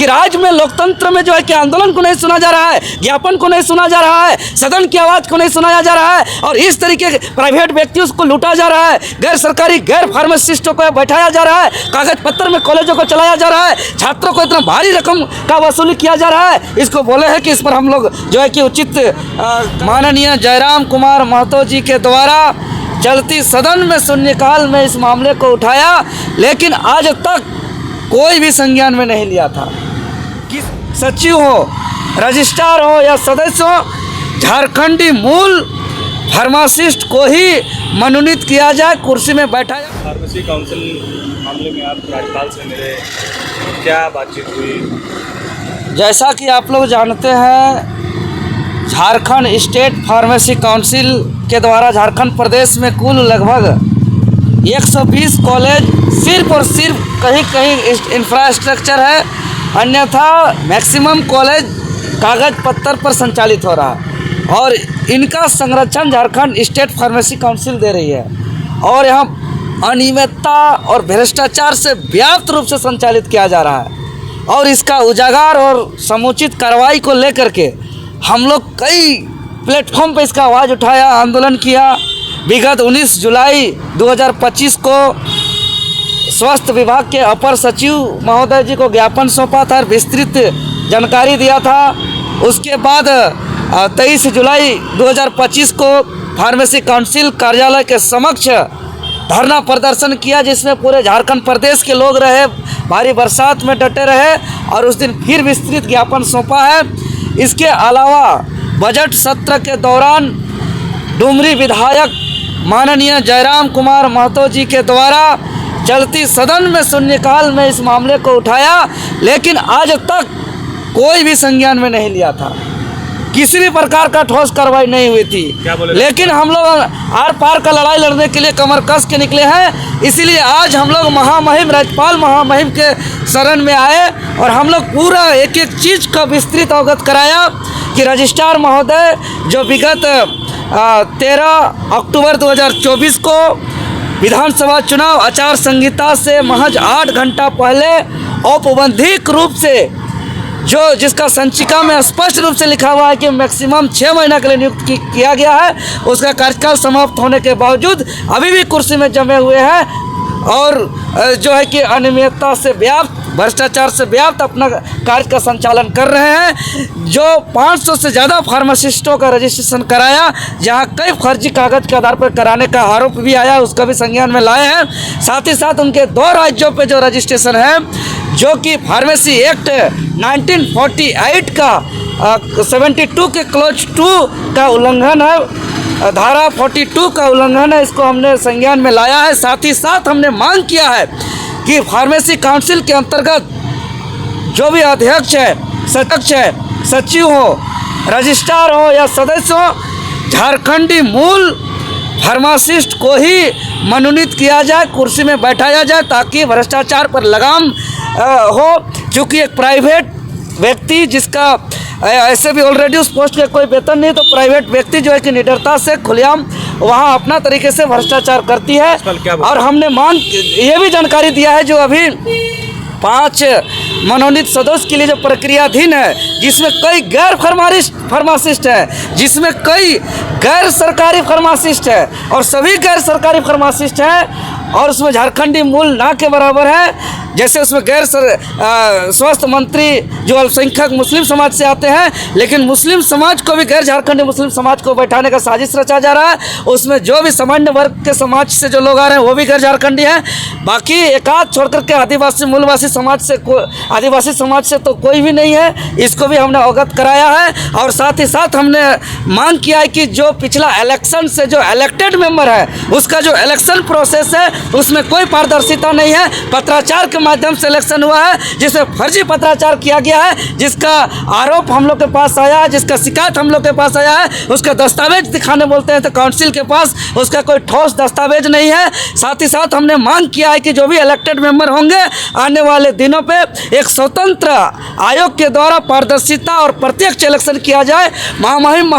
कि राज्य में लोकतंत्र में जो है कि आंदोलन को नहीं सुना जा रहा है, ज्ञापन को नहीं सुना जा रहा है, सदन की आवाज़ को नहीं सुनाया जा रहा है और इस तरीके के प्राइवेट व्यक्तियों को लूटा जा रहा है, गैर सरकारी गैर फार्मासिस्टों को बैठाया जा रहा है, कागज पत्र में कॉलेजों को चलाया जा रहा है, छात्रों को इतना भारी रकम का वसूली किया जा रहा है। इसको बोले हैं कि इस पर हम लोग जो है कि उचित माननीय जयराम कुमार महतो जी के द्वारा चलती सदन में शून्यकाल में इस मामले को उठाया, लेकिन आज तक कोई भी संज्ञान में नहीं लिया था। कि सचिव हो, रजिस्ट्रार हो या सदस्य हो, झारखंडी मूल फार्मासिस्ट को ही मनोनीत किया जाए, कुर्सी में बैठाया। फार्मेसी काउंसिल मामले में आप राज्यपाल से मिले, क्या बातचीत हुई? जैसा कि आप लोग जानते हैं, झारखंड स्टेट फार्मेसी काउंसिल के द्वारा झारखंड प्रदेश में कुल लगभग 120 कॉलेज सिर्फ और सिर्फ कहीं कहीं इंफ्रास्ट्रक्चर है, अन्यथा मैक्सिमम कॉलेज कागज पत्तर पर संचालित हो रहा है और इनका संरक्षण झारखंड स्टेट फार्मेसी काउंसिल दे रही है और यहाँ अनियमितता और भ्रष्टाचार से व्यापक रूप से संचालित किया जा रहा है और इसका उजागर और समुचित कार्रवाई को लेकर के हम लोग कई प्लेटफॉर्म पर इसका आवाज़ उठाया, आंदोलन किया। विगत 19 जुलाई 2025 को स्वास्थ्य विभाग के अपर सचिव महोदय जी को ज्ञापन सौंपा था, विस्तृत जानकारी दिया था। उसके बाद 23 जुलाई 2025 को फार्मेसी काउंसिल कार्यालय के समक्ष धरना प्रदर्शन किया, जिसमें पूरे झारखंड प्रदेश के लोग रहे, भारी बरसात में डटे रहे और उस दिन फिर विस्तृत ज्ञापन सौंपा है। इसके अलावा बजट सत्र के दौरान डुमरी विधायक माननीय जयराम कुमार महतो जी के द्वारा चलती सदन में शून्यकाल में इस मामले को उठाया, लेकिन आज तक कोई भी संज्ञान में नहीं लिया था। किसी भी प्रकार का ठोस कार्रवाई नहीं हुई थी। लेकिन हम लोग आर पार का लड़ाई लड़ने के लिए कमर कस के निकले हैं, इसीलिए आज हम लोग महामहिम राज्यपाल महामहिम के शरण में आए और हम लोग पूरा एक एक चीज़ का विस्तृत अवगत कराया कि रजिस्ट्रार महोदय जो विगत 13 अक्टूबर 2024 को विधानसभा चुनाव आचार संहिता से महज 8 घंटा पहले औपबंधिक रूप से जिसका संचिका में स्पष्ट रूप से लिखा हुआ है कि मैक्सिमम 6 महीना के लिए नियुक्त किया गया है, उसका कार्यकाल समाप्त होने के बावजूद अभी भी कुर्सी में जमे हुए हैं और जो है कि अनियमितता से व्याप्त भ्रष्टाचार से व्याप्त अपना कार्य का संचालन कर रहे हैं। जो 500 से ज़्यादा फार्मासिस्टों का रजिस्ट्रेशन कराया, जहां कई फर्जी कागज के आधार पर कराने का आरोप भी आया, उसका भी संज्ञान में लाए हैं। साथ ही साथ उनके 2 राज्यों पे जो रजिस्ट्रेशन है, जो कि फार्मेसी एक्ट 1948 का 72 के क्लोज 2 का उल्लंघन है, धारा 42 का उल्लंघन है, इसको हमने संज्ञान में लाया है। साथ ही साथ हमने मांग किया है कि फार्मेसी काउंसिल के अंतर्गत जो भी अध्यक्ष है, सचिव हो, रजिस्ट्रार हो या सदस्य हो, झारखंडी मूल फार्मासिस्ट को ही मनोनीत किया जाए, कुर्सी में बैठाया जाए, ताकि भ्रष्टाचार पर लगाम हो। क्योंकि एक प्राइवेट व्यक्ति जिसका ऐसे भी ऑलरेडी उस पोस्ट का कोई वेतन नहीं, तो प्राइवेट व्यक्ति जो है कि निडरता से खुलेआम वहाँ अपना तरीके से भ्रष्टाचार करती है। और हमने ये भी जानकारी दिया है, जो अभी 5 मनोनीत सदस्य के लिए जो प्रक्रियाधीन है, जिसमें कई गैर फार्मासिस्ट हैं, जिसमें कई गैर सरकारी फार्मासिस्ट हैं और सभी गैर सरकारी फार्मासिस्ट हैं और उसमें झारखंडी मूल ना के बराबर है। जैसे उसमें गैर स्वास्थ्य मंत्री जो अल्पसंख्यक मुस्लिम समाज से आते हैं, लेकिन मुस्लिम समाज को भी, गैर झारखंडी मुस्लिम समाज को बैठाने का साजिश रचा जा रहा है। उसमें जो भी सामान्य वर्ग के समाज से जो लोग आ रहे हैं वो भी गैर झारखंडी हैं, बाकी एकाध छोड़कर के आदिवासी मूलवासी समाज से आदिवासी समाज से तो कोई भी नहीं है। इसको भी हमने अवगत कराया है और साथ ही साथ हमने मांग किया है कि जो पिछला इलेक्शन से जो इलेक्टेड मेंबर है, उसका जो इलेक्शन प्रोसेस है उसमें कोई पारदर्शिता नहीं है। पत्राचार के माध्यम से इलेक्शन हुआ है, जिसमें फर्जी पत्राचार किया गया है, जिसका आरोप हम लोग के पास आया है, जिसका शिकायत हम लोग के पास आया है, उसका दस्तावेज दिखाने बोलते हैं तो काउंसिल के पास उसका कोई ठोस दस्तावेज नहीं है। साथ ही साथ हमने मांग किया है कि जो भी इलेक्टेड मेंबर होंगे, आने वाले दिनों पे एक स्वतंत्र आयोग के द्वारा पारदर्शिता और प्रत्यक्ष इलेक्शन किया जाए। महामहिम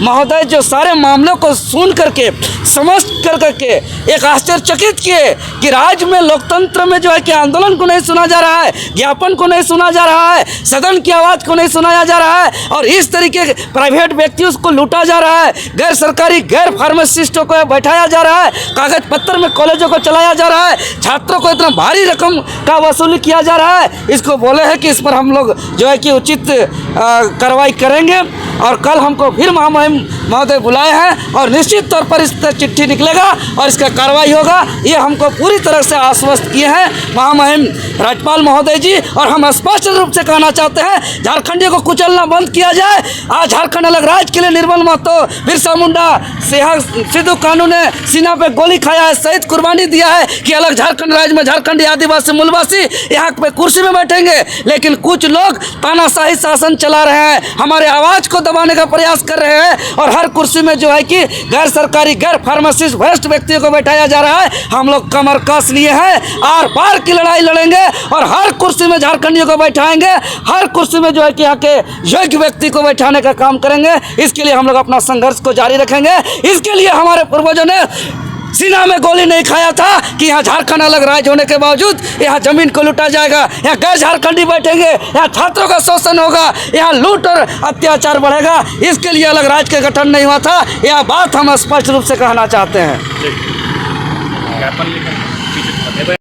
महोदय जो सारे मामलों को सुन करके, समझ करके एक आश्चर्यचकित विदित किए कि राज्य में लोकतंत्र में जो है कि आंदोलन को नहीं सुना जा रहा है, ज्ञापन को नहीं सुना जा रहा है, सदन की आवाज़ को नहीं सुनाया जा रहा है और इस तरीके के प्राइवेट व्यक्तियों को लूटा जा रहा है, गैर सरकारी गैर फार्मासिस्टों को बैठाया जा रहा है, कागज पत्थर में कॉलेजों को चलाया जा रहा है, छात्रों को इतना भारी रकम का वसूली किया जा रहा है। इसको बोले हैं कि इस पर हम लोग जो है कि उचित कार्रवाई करेंगे और कल हमको फिर महामहिम महोदय बुलाए हैं और निश्चित तौर पर इस पर चिट्ठी निकलेगा और इसका कार्रवाई होगा, ये हमको पूरी तरह से आश्वस्त किए हैं महामहिम राज्यपाल महोदय जी। और हम स्पष्ट रूप से कहना चाहते हैं झारखंडियों को कुचलना बंद किया जाए। आज झारखंड अलग राज्य के लिए निर्मल महतो, बिरसा मुंडा, सिद्धू कानू ने सीना पे गोली खाया है, शहीद कुर्बानी दिया है कि अलग झारखंड राज्य में झारखंडी आदिवासी मूलवासी यहाँ पे कुर्सी में बैठेंगे, लेकिन कुछ लोग तानाशाही शासन चला रहे हैं, हमारे आवाज़ को दबाने का प्रयास कर रहे हैं और हर कुर्सी में जो है कि गैर सरकारी गैर फार्मासिस्ट भ्रष्ट व्यक्तियों को बैठाया जा रहा है। हम लोग कमर कस लिए हैं, आर पार की लड़ाई लड़ेंगे और हर कुर्सी में झारखंडियों को बैठाएंगे, हर कुर्सी में जो है कि यहाँ के योग्य व्यक्ति को बैठाने का काम करेंगे। इसके लिए हम लोग अपना संघर्ष को जारी रखेंगे। इसके लिए हमारे पूर्वजों ने सीना में गोली नहीं खाया था कि यहाँ झारखंड अलग राज्य होने के बावजूद यहाँ जमीन को लूटा जाएगा, यहाँ गैर झारखंडी बैठेंगे, यहाँ छात्रों का शोषण होगा, यहाँ लूट और अत्याचार बढ़ेगा। इसके लिए अलग राज्य का गठन नहीं हुआ था। यह बात हम स्पष्ट रूप से कहना चाहते हैं। ज्ञापन लिखा